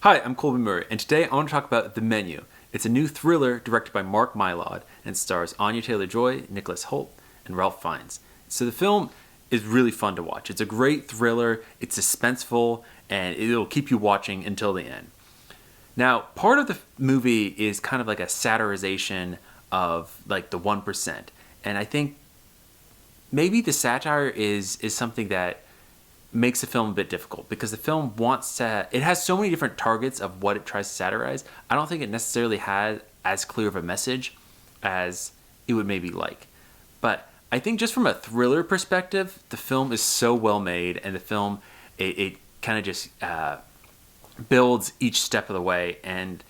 Hi, I'm Colby Murray, and today I want to talk about The Menu. It's a new thriller directed by Mark Mylod and stars Anya Taylor-Joy, Nicholas Hoult, and Ralph Fiennes. So the film is really fun to watch. It's a great thriller, it's suspenseful, and it'll keep you watching until the end. Now, part of the movie is kind of like a satirization of like the 1%. And I think maybe the satire is something that makes the film a bit difficult because the film it has so many different targets of what it tries to satirize. I don't think it necessarily had as clear of a message as it would maybe like. But I think just from a thriller perspective, the film is so well made, and the film, it kind of just builds each step of the way, and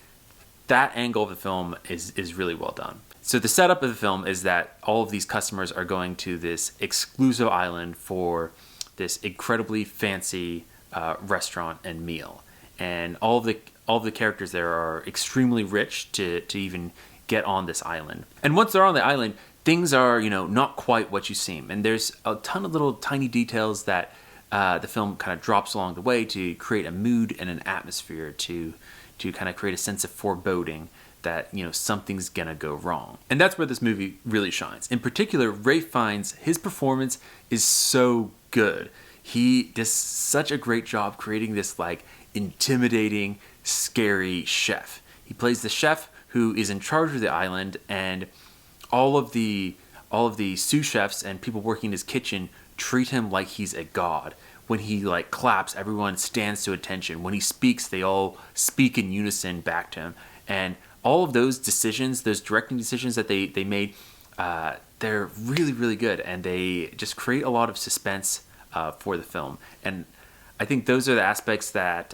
that angle of the film is really well done. So the setup of the film is that all of these customers are going to this exclusive island for this incredibly fancy restaurant and meal, and all of the characters there are extremely rich to even get on this island. And once they're on the island, things are not quite what you seem, and there's a ton of little tiny details that the film kind of drops along the way to create a mood and an atmosphere to kind of create a sense of foreboding that something's gonna go wrong. And that's where this movie really shines. In particular, Ralph Fiennes, his performance is so good. He does such a great job creating this like intimidating, scary chef. He plays the chef who is in charge of the island, and all of the sous chefs and people working in his kitchen treat him like he's a god. When he like claps, everyone stands to attention. When he speaks, they all speak in unison back to him. And all of those decisions, those directing decisions that they made, they're really, really good, and they just create a lot of suspense for the film. And I think those are the aspects that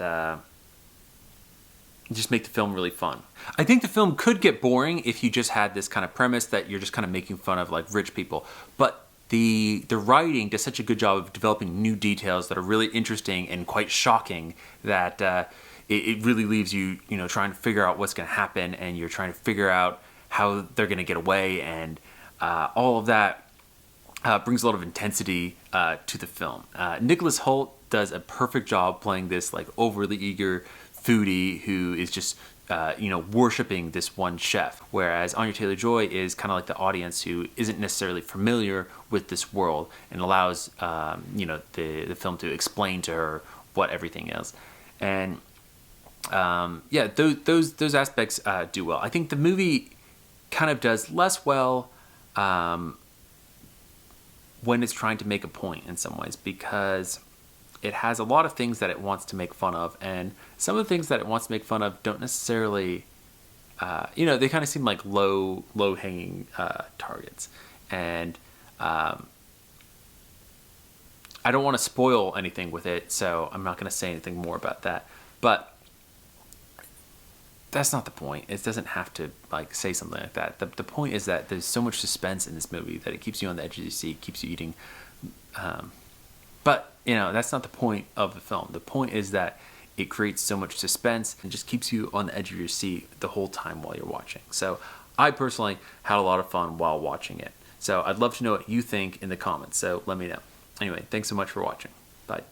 just make the film really fun. I think the film could get boring if you just had this kind of premise that you're just kind of making fun of like rich people. But the writing does such a good job of developing new details that are really interesting and quite shocking that it really leaves you, trying to figure out what's going to happen, and you're trying to figure out how they're going to get away, and all of that brings a lot of intensity to the film. Nicholas Hoult does a perfect job playing this like overly eager foodie who is just worshiping this one chef, whereas Anya Taylor-Joy is kind of like the audience who isn't necessarily familiar with this world and allows the film to explain to her what everything is. And those aspects do well. I think the movie kind of does less well when it's trying to make a point in some ways, because it has a lot of things that it wants to make fun of, and some of the things that it wants to make fun of don't necessarily, they kind of seem like low-hanging targets. And I don't want to spoil anything with it, so I'm not going to say anything more about that. But that's not the point. It doesn't have to like say something like that. The point is that there's so much suspense in this movie that it keeps you on the edge of your seat, keeps you eating. But that's not the point of the film. The point is that it creates so much suspense and just keeps you on the edge of your seat the whole time while you're watching. So I personally had a lot of fun while watching it. So I'd love to know what you think in the comments. So let me know. Anyway, thanks so much for watching. Bye.